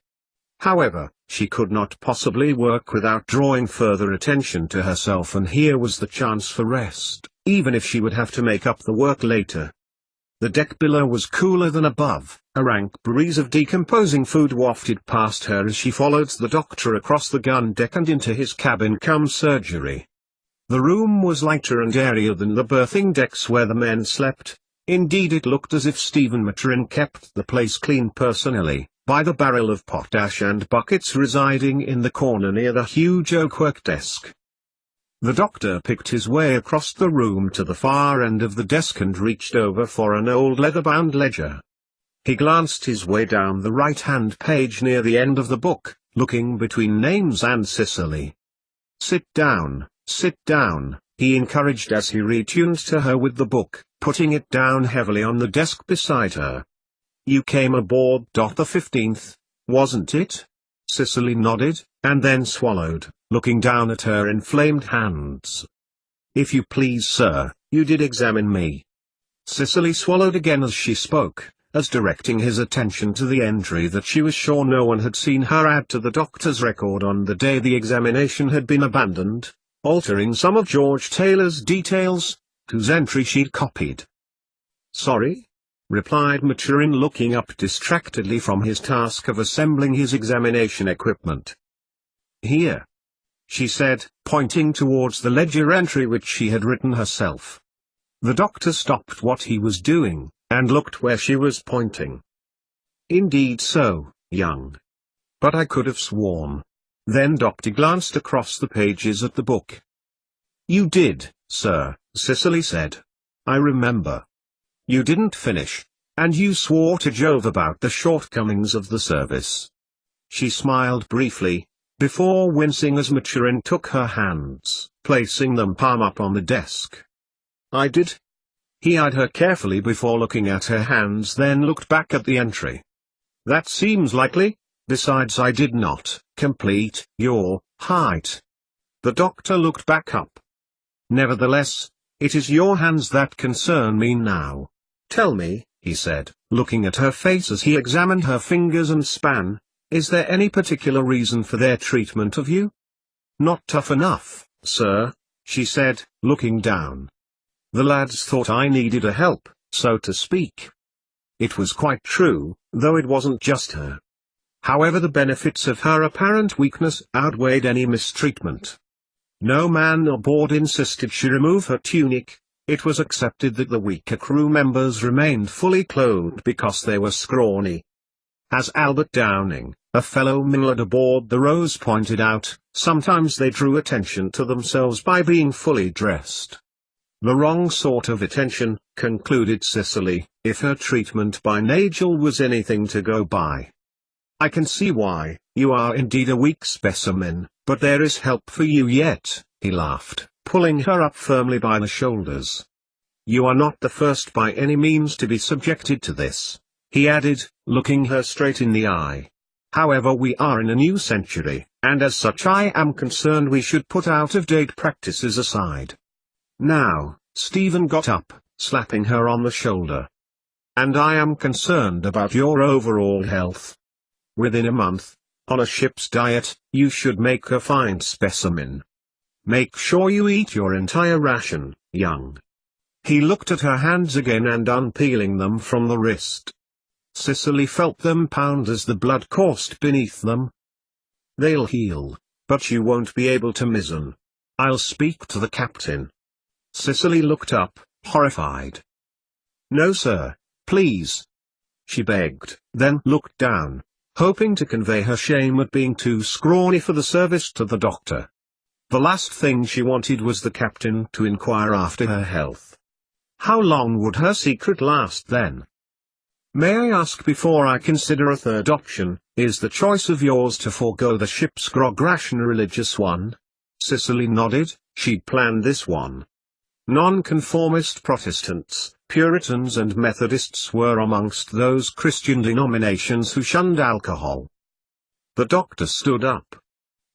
However, she could not possibly work without drawing further attention to herself, and here was the chance for rest, even if she would have to make up the work later. The deck below was cooler than above. A rank breeze of decomposing food wafted past her as she followed the doctor across the gun deck and into his cabin-cum-surgery. The room was lighter and airier than the berthing decks where the men slept. Indeed, it looked as if Stephen Maturin kept the place clean personally, by the barrel of potash and buckets residing in the corner near the huge oak work desk. The doctor picked his way across the room to the far end of the desk and reached over for an old leather-bound ledger. He glanced his way down the right-hand page near the end of the book, looking between names and Cicely. Sit down," he encouraged as he retuned to her with the book, putting it down heavily on the desk beside her. "You came aboard the 15th, wasn't it? Cicely nodded, and then swallowed, looking down at her inflamed hands. If you please, sir, you did examine me. Cicely swallowed again as she spoke, as directing his attention to the entry that she was sure no one had seen her add to the doctor's record on the day the examination had been abandoned, altering some of George Taylor's details, whose entry she'd copied. Sorry? Replied Maturin, looking up distractedly from his task of assembling his examination equipment. Here, she said, pointing towards the ledger entry which she had written herself. The doctor stopped what he was doing, and looked where she was pointing. Indeed so, young. But I could have sworn. Then Doctor glanced across the pages at the book. You did, sir, Cicely said. I remember. You didn't finish, and you swore to Jove about the shortcomings of the service. She smiled briefly, before wincing as Maturin took her hands, placing them palm up on the desk. I did. He eyed her carefully before looking at her hands, then looked back at the entry. That seems likely. Besides, I did not complete your height. The doctor looked back up. Nevertheless, it is your hands that concern me now. Tell me, he said, looking at her face as he examined her fingers and span, is there any particular reason for their treatment of you? Not tough enough, sir, she said, looking down. The lads thought I needed a help, so to speak. It was quite true, though it wasn't just her. However, the benefits of her apparent weakness outweighed any mistreatment. No man aboard insisted she remove her tunic. It was accepted that the weaker crew members remained fully clothed because they were scrawny. As Albert Downing, a fellow Millard aboard the Rose, pointed out, sometimes they drew attention to themselves by being fully dressed. The wrong sort of attention, concluded Cicely, if her treatment by Nigel was anything to go by. I can see why. You are indeed a weak specimen, but there is help for you yet, he laughed, pulling her up firmly by the shoulders. You are not the first by any means to be subjected to this, he added, looking her straight in the eye. However, we are in a new century, and as such I am concerned we should put out-of-date practices aside. Now, Stephen got up, slapping her on the shoulder. And I am concerned about your overall health. Within a month, on a ship's diet, you should make a fine specimen. Make sure you eat your entire ration, young. He looked at her hands again and unpeeling them from the wrist. Cicely felt them pound as the blood coursed beneath them. They'll heal, but you won't be able to mizzen. I'll speak to the captain. Cicely looked up, horrified. No, sir, please. She begged, then looked down, hoping to convey her shame at being too scrawny for the service to the doctor. The last thing she wanted was the captain to inquire after her health. How long would her secret last then? May I ask, before I consider a third option, is the choice of yours to forego the ship's grog ration, a religious one? Cicely nodded. She'd planned this one. Nonconformist Protestants, Puritans and Methodists were amongst those Christian denominations who shunned alcohol. The doctor stood up.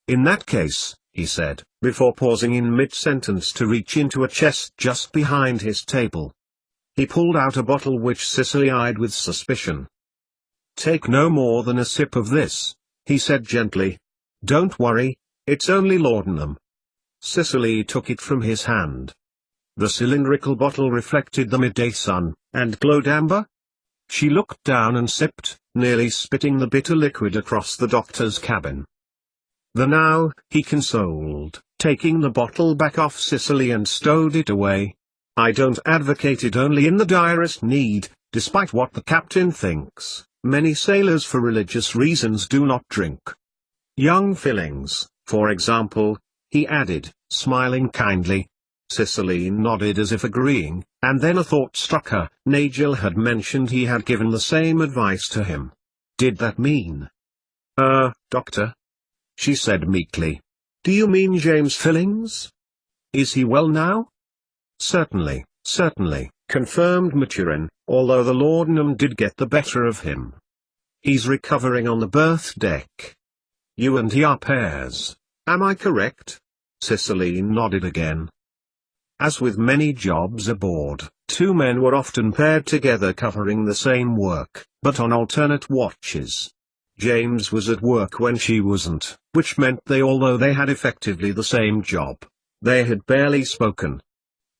In that case, he said, before pausing in mid-sentence to reach into a chest just behind his table. He pulled out a bottle which Cicely eyed with suspicion. Take no more than a sip of this, he said gently. Don't worry, it's only laudanum. Cicely took it from his hand. The cylindrical bottle reflected the midday sun, and glowed amber. She looked down and sipped, nearly spitting the bitter liquid across the doctor's cabin. The now, he consoled, taking the bottle back off Cicely and stowed it away. I don't advocate it only in the direst need, despite what the captain thinks. Many sailors for religious reasons do not drink. Young Fillings, for example, he added, smiling kindly. Cicely nodded as if agreeing, and then a thought struck her. Nigel had mentioned he had given the same advice to him. Did that mean? Doctor? She said meekly. Do you mean James Fillings? Is he well now? Certainly, confirmed Maturin, although the laudanum did get the better of him. He's recovering on the berth deck. You and he are pairs, am I correct? Cicely nodded again. As with many jobs aboard, two men were often paired together covering the same work, but on alternate watches. James was at work when she wasn't, which meant although they had effectively the same job, they had barely spoken.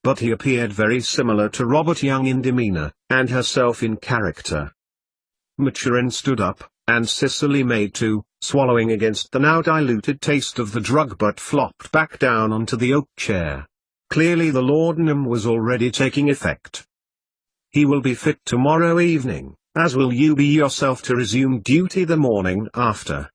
But he appeared very similar to Robert Young in demeanor, and herself in character. Maturin stood up, and Cicely made too, swallowing against the now diluted taste of the drug but flopped back down onto the oak chair. Clearly the laudanum was already taking effect. He will be fit tomorrow evening, as will you be yourself to resume duty the morning after.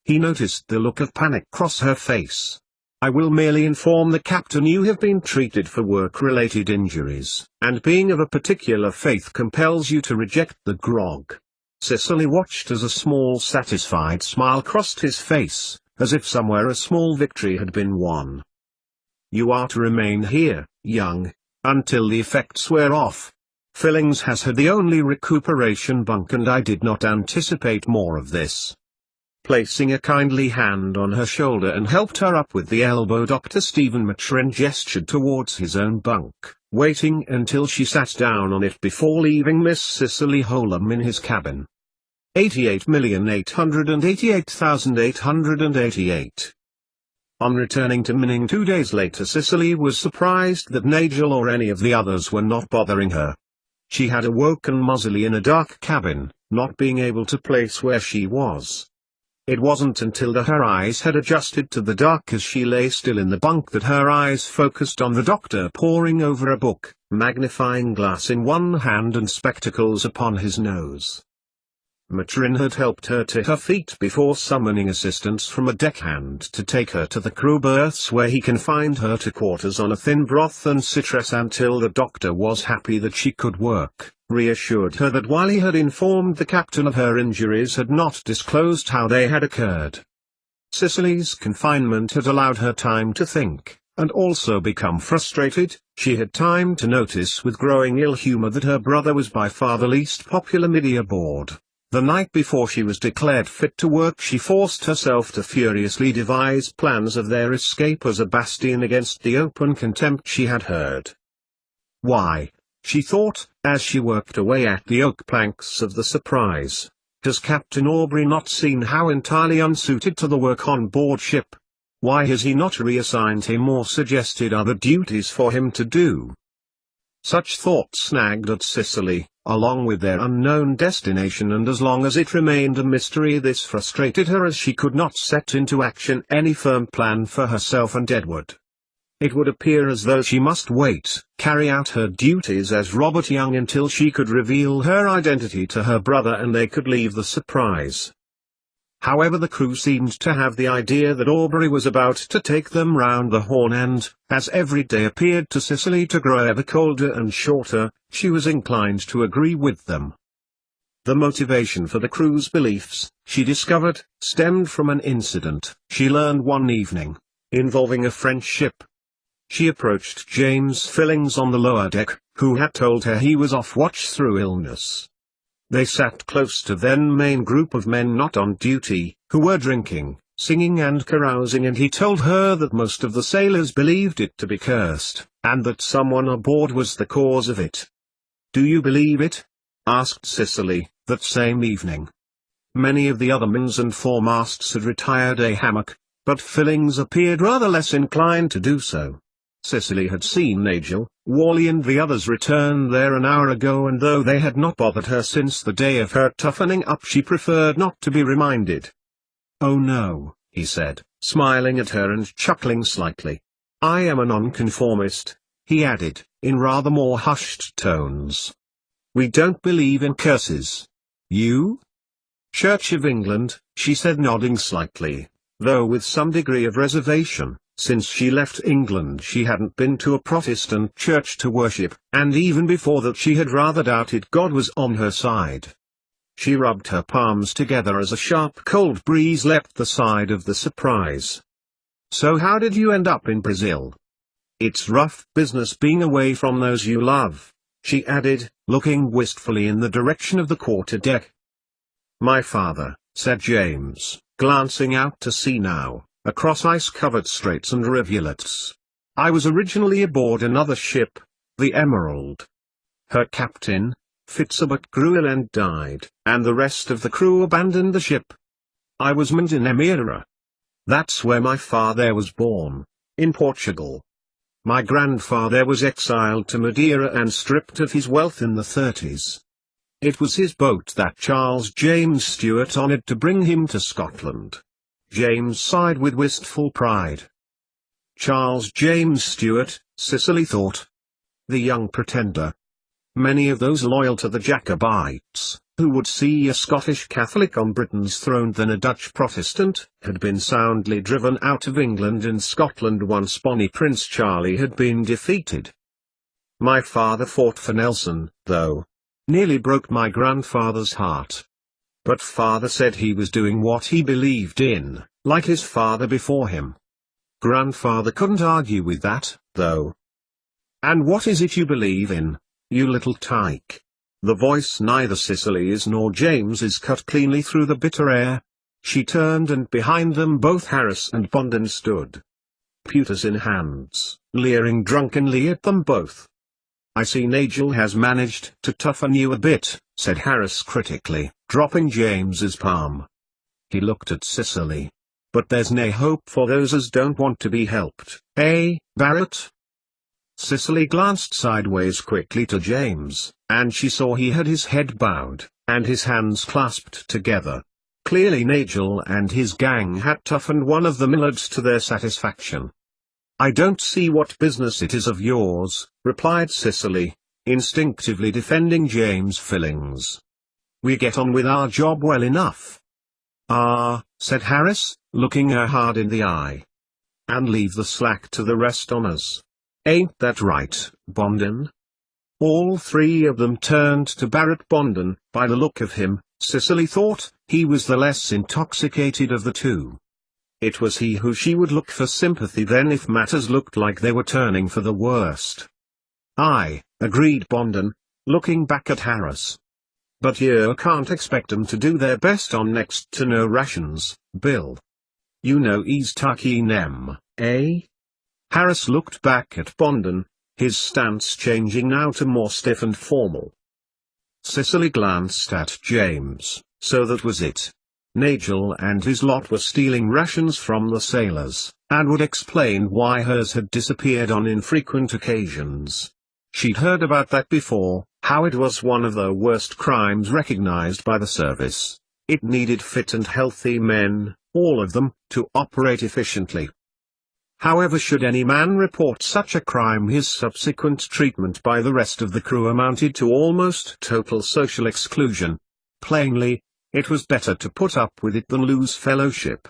He noticed the look of panic cross her face. I will merely inform the captain you have been treated for work-related injuries, and being of a particular faith compels you to reject the grog. Cicely watched as a small satisfied smile crossed his face, as if somewhere a small victory had been won. You are to remain here, Young, until the effects wear off. Fillings has had the only recuperation bunk and I did not anticipate more of this. Placing a kindly hand on her shoulder and helped her up with the elbow, Dr. Stephen Maturin gestured towards his own bunk, waiting until she sat down on it before leaving Miss Cicely Holm in his cabin. 88,888,888. On returning to Minning 2 days later, Cicely was surprised that Nigel or any of the others were not bothering her. She had awoken muzzily in a dark cabin, not being able to place where she was. It wasn't until her eyes had adjusted to the dark as she lay still in the bunk that her eyes focused on the doctor poring over a book, magnifying glass in one hand and spectacles upon his nose. Maturin had helped her to her feet before summoning assistance from a deckhand to take her to the crew berths where he confined her to quarters on a thin broth and citrus until the doctor was happy that she could work, reassured her that while he had informed the captain of her injuries had not disclosed how they had occurred. Cicely's confinement had allowed her time to think, and also become frustrated. She had time to notice with growing ill humor that her brother was by far the least popular middy aboard. The night before she was declared fit to work, she forced herself to furiously devise plans of their escape as a bastion against the open contempt she had heard. Why, she thought, as she worked away at the oak planks of the Surprise, has Captain Aubrey not seen how entirely unsuited to the work on board ship? Why has he not reassigned him or suggested other duties for him to do? Such thoughts nagged at Cicely, along with their unknown destination, and as long as it remained a mystery this frustrated her as she could not set into action any firm plan for herself and Edward. It would appear as though she must carry out her duties as Robert Young until she could reveal her identity to her brother and they could leave the Surprise. However, the crew seemed to have the idea that Aubrey was about to take them round the Horn and, as every day appeared to Cicely to grow ever colder and shorter, she was inclined to agree with them. The motivation for the crew's beliefs, she discovered, stemmed from an incident she learned one evening, involving a French ship. She approached James Fillings on the lower deck, who had told her he was off watch through illness. They sat close to the main group of men not on duty, who were drinking, singing and carousing, and he told her that most of the sailors believed it to be cursed, and that someone aboard was the cause of it. "Do you believe it?" asked Cicely, that same evening. Many of the other mins and foremasts had retired a hammock, but Fillings appeared rather less inclined to do so. Cicely had seen Nigel, Wally and the others return there an hour ago, and though they had not bothered her since the day of her toughening up, she preferred not to be reminded. "Oh no," he said, smiling at her and chuckling slightly. "I am a nonconformist," he added, in rather more hushed tones. "We don't believe in curses. You?" "Church of England," she said, nodding slightly, though with some degree of reservation. Since she left England she hadn't been to a Protestant church to worship, and even before that she had rather doubted God was on her side. She rubbed her palms together as a sharp cold breeze leapt the side of the Surprise. "So how did you end up in Brazil? It's rough business being away from those you love," she added, looking wistfully in the direction of the quarter-deck. My father, said James, glancing out to sea now, across ice-covered straits and rivulets. I was originally aboard another ship, the Emerald. Her captain, Fitzherbert Grueland, died, and the rest of the crew abandoned the ship. I was manned in Emira. That's where my father was born, in Portugal. My grandfather was exiled to Madeira and stripped of his wealth in the 30s. It was his boat that Charles James Stewart honoured to bring him to Scotland. James sighed with wistful pride. Charles James Stewart, Cicely thought. The young pretender. Many of those loyal to the Jacobites, who would see a Scottish Catholic on Britain's throne than a Dutch Protestant, had been soundly driven out of England and Scotland once Bonnie Prince Charlie had been defeated. My father fought for Nelson, though. Nearly broke my grandfather's heart. But father said he was doing what he believed in, like his father before him. Grandfather couldn't argue with that, though. And what is it you believe in, you little tyke? The voice neither Cicely's nor James's cut cleanly through the bitter air. She turned and behind them both Harris and Bondon stood. Pewters in hands, leering drunkenly at them both. I see Nigel has managed to toughen you a bit, said Harris critically, dropping James's palm. He looked at Cicely. But there's nae hope for those as don't want to be helped, eh, Barrett? Cicely glanced sideways quickly to James, and she saw he had his head bowed, and his hands clasped together. Clearly Nigel and his gang had toughened one of the Millards to their satisfaction. I don't see what business it is of yours, replied Cicely, instinctively defending James' feelings. We get on with our job well enough. Ah, said Harris, looking her hard in the eye. And leave the slack to the rest on us. Ain't that right, Bondon? All three of them turned to Barrett Bondon. By the look of him, Cicely thought, he was the less intoxicated of the two. It was he who she would look for sympathy then if matters looked like they were turning for the worst. Aye, agreed Bondon, looking back at Harris. But you can't expect 'em to do their best on next to no rations, Bill. You know he's tucky nem, eh? Harris looked back at Bondon, his stance changing now to more stiff and formal. Cicely glanced at James, so that was it. Nigel and his lot were stealing rations from the sailors, and would explain why hers had disappeared on infrequent occasions. She'd heard about that before, how it was one of the worst crimes recognized by the service. It needed fit and healthy men, all of them, to operate efficiently. However, should any man report such a crime, his subsequent treatment by the rest of the crew amounted to almost total social exclusion. Plainly, it was better to put up with it than lose fellowship.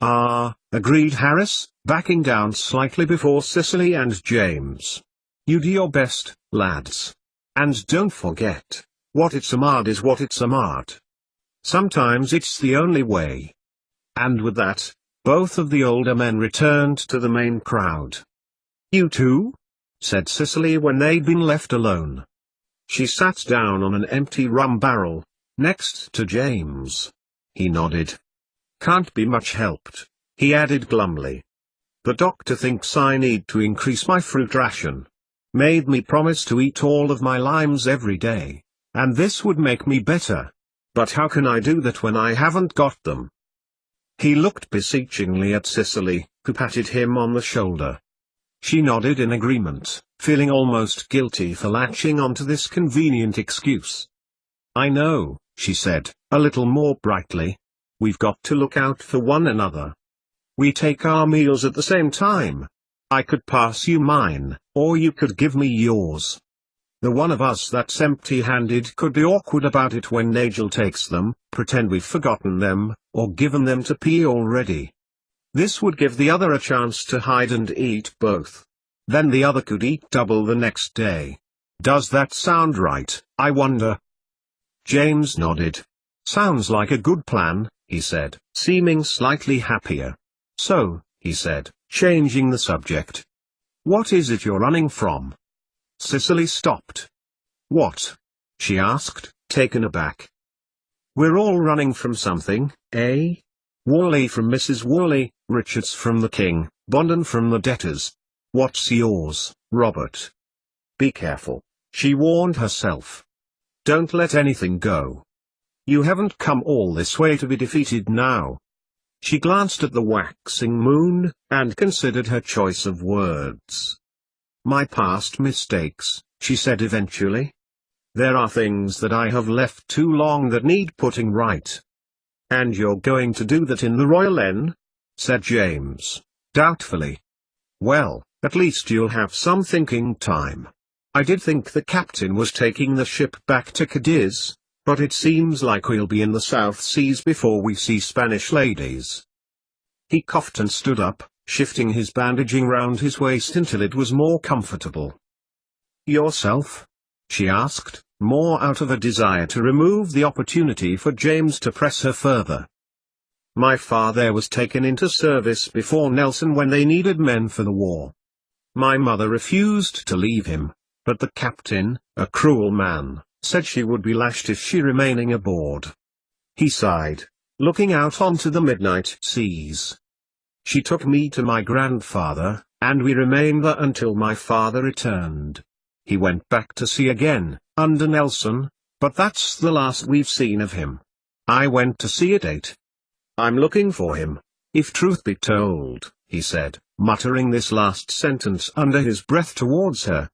Ah, agreed Harris, backing down slightly before Cicely and James. You do your best, lads. And don't forget, what it's a mart is what it's a mart. Sometimes it's the only way. And with that, both of the older men returned to the main crowd. You too? Said Cicely when they'd been left alone. She sat down on an empty rum barrel, next to James. He nodded. Can't be much helped, he added glumly. The doctor thinks I need to increase my fruit ration. Made me promise to eat all of my limes every day, and this would make me better. But how can I do that when I haven't got them? He looked beseechingly at Cicely, who patted him on the shoulder. She nodded in agreement, feeling almost guilty for latching onto this convenient excuse. I know, she said, a little more brightly. We've got to look out for one another. We take our meals at the same time. I could pass you mine, or you could give me yours. The one of us that's empty-handed could be awkward about it when Nigel takes them, pretend we've forgotten them, or given them to P already. This would give the other a chance to hide and eat both. Then the other could eat double the next day. Does that sound right, I wonder? James nodded. Sounds like a good plan, he said, seeming slightly happier. So, he said, changing the subject. What is it you're running from? Cicely stopped. What? She asked, taken aback. We're all running from something, eh? Worley from Mrs. Worley, Richards from the king, Bonden from the debtors. What's yours, Robert? Be careful, she warned herself. Don't let anything go. You haven't come all this way to be defeated now. She glanced at the waxing moon, and considered her choice of words. My past mistakes, she said eventually. There are things that I have left too long that need putting right. And you're going to do that in the Royal Inn? Said James, doubtfully. Well, at least you'll have some thinking time. I did think the captain was taking the ship back to Cadiz, but it seems like we'll be in the South Seas before we see Spanish ladies. He coughed and stood up, shifting his bandaging round his waist until it was more comfortable. Yourself? She asked, more out of a desire to remove the opportunity for James to press her further. My father was taken into service before Nelson when they needed men for the war. My mother refused to leave him, but the captain, a cruel man, said she would be lashed if she remaining aboard. He sighed, looking out onto the midnight seas. She took me to my grandfather, and we remained there until my father returned. He went back to sea again, under Nelson, but that's the last we've seen of him. I went to sea at 8. I'm looking for him, if truth be told, he said, muttering this last sentence under his breath towards her.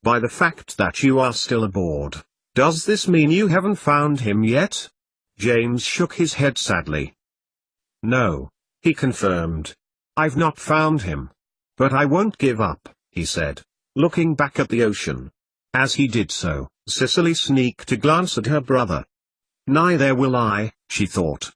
By the fact that you are still aboard, does this mean you haven't found him yet? James shook his head sadly. No, he confirmed. I've not found him. But I won't give up, he said, looking back at the ocean. As he did so, Cicely sneaked a glance at her brother. Neither will I, she thought.